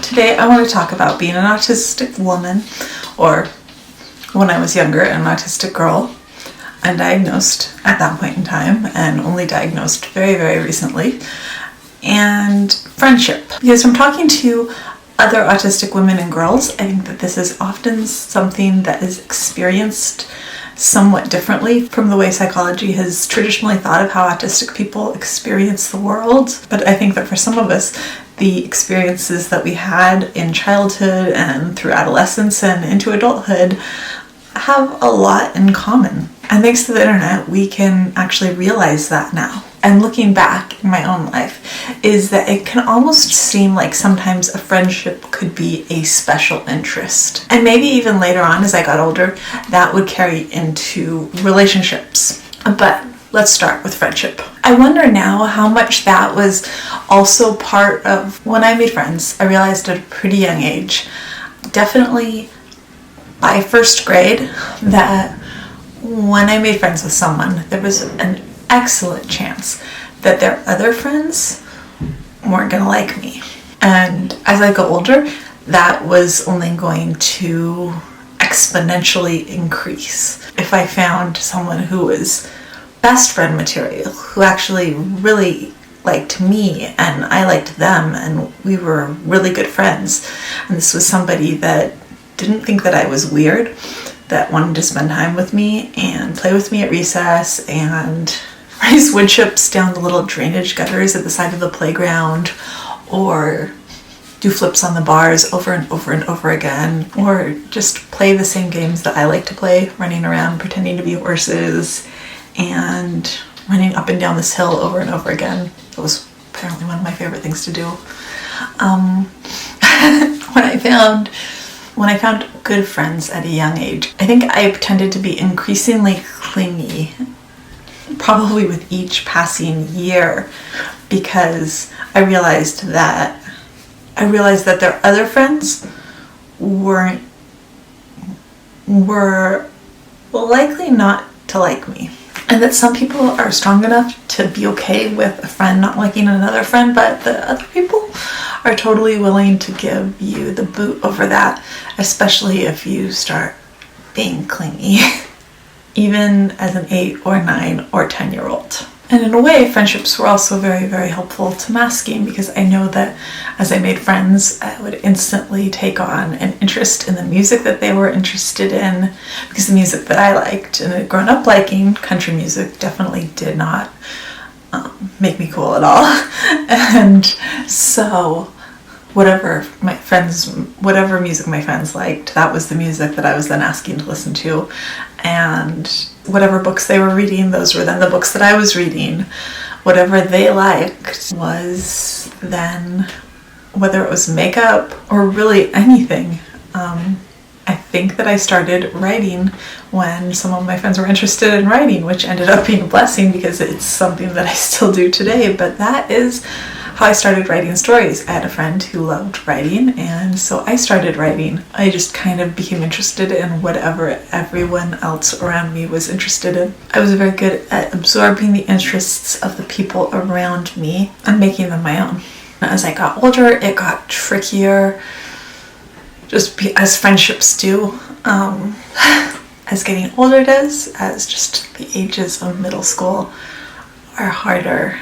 Today I want to talk about being an autistic woman, or when I was younger, an autistic girl, undiagnosed at that point in time, and only diagnosed very, very recently, and friendship. Because from talking to other autistic women and girls, I think that this is often something that is experienced somewhat differently from the way psychology has traditionally thought of how autistic people experience the world. But I think that for some of us, the experiences that we had in childhood and through adolescence and into adulthood have a lot in common. And thanks to the internet, we can actually realize that now. And looking back in my own life, is that it can almost seem like sometimes a friendship could be a special interest. And maybe even later on as I got older, that would carry into relationships. But let's start with friendship. I wonder now how much that was also part of when I made friends. I realized at a pretty young age, definitely by first grade, that when I made friends with someone, there was an excellent chance that their other friends weren't going to like me. And as I got older, that was only going to exponentially increase. If I found someone who was best friend material, who actually really liked me and I liked them, and we were really good friends, and this was somebody that didn't think that I was weird, that wanted to spend time with me and play with me at recess and raise wood chips down the little drainage gutters at the side of the playground, or do flips on the bars over and over and over again, or just play the same games that I like to play, running around pretending to be horses and running up and down this hill over and over again. That was apparently one of my favorite things to do. When I found good friends at a young age, I think I tended to be increasingly clingy, probably with each passing year, because I realized that their other friends were likely not to like me. And that some people are strong enough to be okay with a friend not liking another friend, but the other people are totally willing to give you the boot over that, especially if you start being clingy, even as an 8 or 9 or 10-year-old. And in a way, friendships were also very, very helpful to masking, because I know that as I made friends, I would instantly take on an interest in the music that they were interested in, because the music that I liked and had grown up liking, country music, definitely did not make me cool at all. And so whatever music my friends liked, that was the music that I was then asking to listen to. And whatever books they were reading, those were then the books that I was reading. Whatever they liked was then, whether it was makeup or really anything. I think that I started writing when some of my friends were interested in writing, which ended up being a blessing because it's something that I still do today. But that is how I started writing stories. I had a friend who loved writing, and so I started writing. I just kind of became interested in whatever everyone else around me was interested in. I was very good at absorbing the interests of the people around me and making them my own. As I got older, it got trickier, as friendships do. As getting older does, as just the ages of middle school are harder.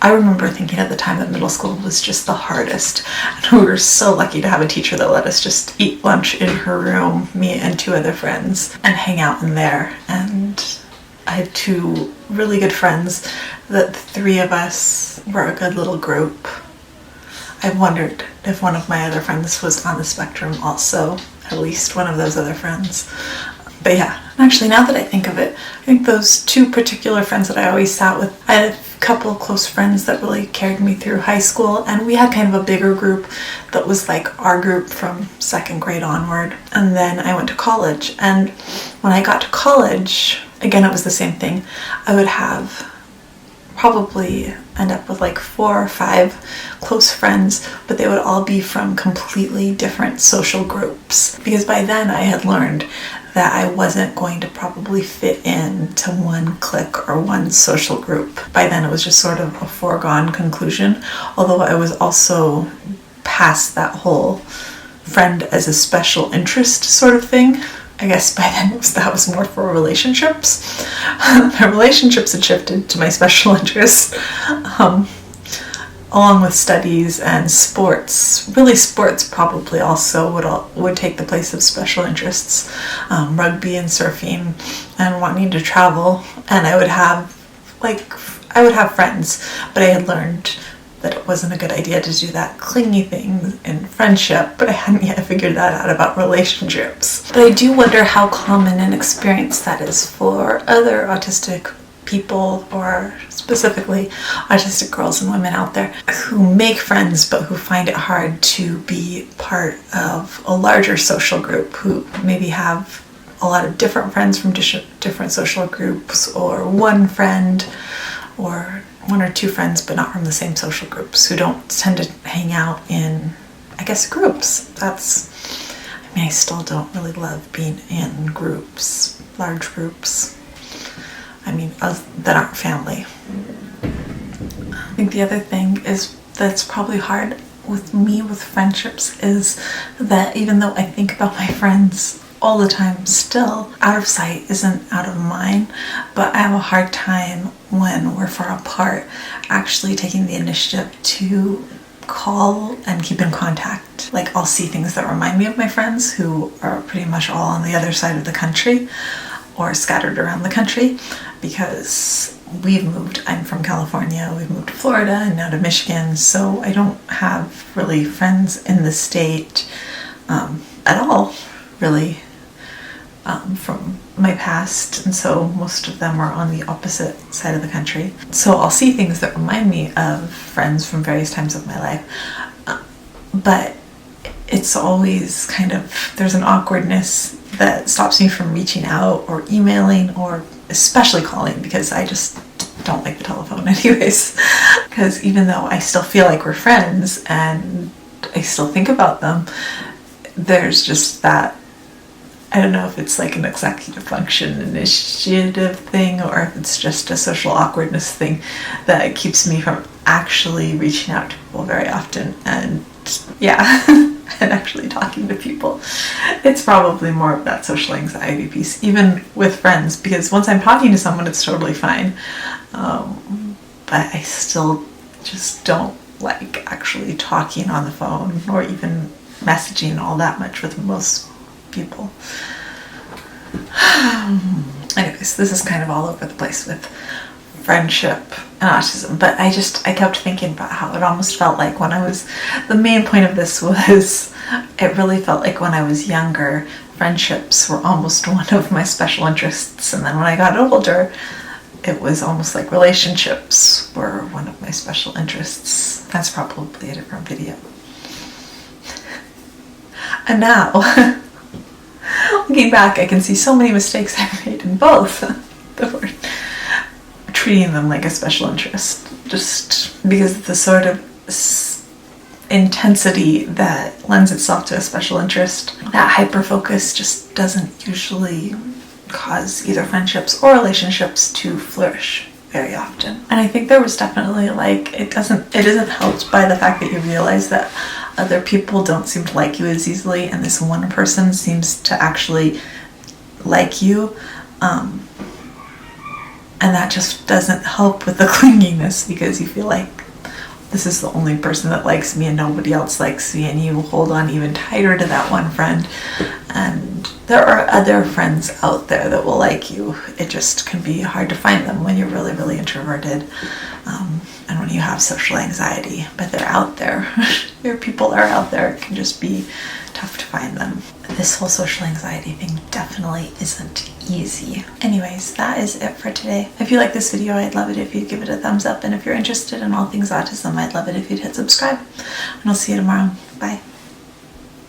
I remember thinking at the time that middle school was just the hardest, and we were so lucky to have a teacher that let us just eat lunch in her room, me and 2 other friends, and hang out in there. And I had 2 really good friends that the 3 of us were a good little group. I wondered if one of my other friends was on the spectrum also, at least one of those other friends. But yeah, actually now that I think of it, I think those 2 particular friends that I always sat with, I had a couple of close friends that really carried me through high school, and we had kind of a bigger group that was like our group from 2nd grade onward. And then I went to college, and when I got to college, again it was the same thing. I would have probably end up with like 4 or 5 close friends, but they would all be from completely different social groups, because by then I had learned that I wasn't going to probably fit into one clique or one social group. By then it was just sort of a foregone conclusion, although I was also past that whole friend as a special interest sort of thing. I guess by then that was more for relationships. My relationships had shifted to my special interest, along with studies and sports. Really, sports probably also would take the place of special interests. Rugby and surfing, and wanting to travel. And I would have friends, but I had learned that it wasn't a good idea to do that clingy thing in friendship, but I hadn't yet figured that out about relationships. But I do wonder how common an experience that is for other autistic people, or specifically autistic girls and women out there who make friends but who find it hard to be part of a larger social group, who maybe have a lot of different friends from different social groups, or one friend, or one or two friends but not from the same social groups, who don't tend to hang out in, I guess, groups. I still don't really love being in groups, large groups. That aren't family. I think the other thing is that's probably hard with me with friendships is that even though I think about my friends all the time still, out of sight isn't out of mind, but I have a hard time when we're far apart actually taking the initiative to call and keep in contact. Like, I'll see things that remind me of my friends who are pretty much all on the other side of the country or scattered around the country, because we've moved. I'm from California, we've moved to Florida and now to Michigan, so I don't have really friends in the state at all, really, from my past, and so most of them are on the opposite side of the country. So I'll see things that remind me of friends from various times of my life, but it's always kind of, there's an awkwardness that stops me from reaching out or emailing, or especially calling, because I just don't like the telephone anyways. Because even though I still feel like we're friends and I still think about them, there's just that, I don't know if it's like an executive function initiative thing, or if it's just a social awkwardness thing that keeps me from actually reaching out to people very often, and and actually talking to people. It's probably more of that social anxiety piece, even with friends, because once I'm talking to someone, it's totally fine. But I still just don't like actually talking on the phone or even messaging all that much with most people. Anyways, this is kind of all over the place with friendship and autism, but I kept thinking about how it almost felt like the main point of this was, it really felt like when I was younger, friendships were almost one of my special interests, and then when I got older, it was almost like relationships were one of my special interests. That's probably a different video. And now, looking back, I can see so many mistakes I've made in both. Treating them like a special interest, just because of the sort of intensity that lends itself to a special interest. That hyper-focus just doesn't usually cause either friendships or relationships to flourish very often. And I think there was definitely it isn't helped by the fact that you realize that other people don't seem to like you as easily, and this one person seems to actually like you. And that just doesn't help with the clinginess, because you feel like this is the only person that likes me and nobody else likes me, and you hold on even tighter to that one friend. And there are other friends out there that will like you. It just can be hard to find them when you're really, really introverted, and when you have social anxiety. But they're out there. Your people are out there. It can just be tough to find them. This whole social anxiety thing definitely isn't easy. Anyways, that is it for today. If you like this video, I'd love it if you'd give it a thumbs up, and if you're interested in all things autism, I'd love it if you'd hit subscribe, and I'll see you tomorrow. Bye.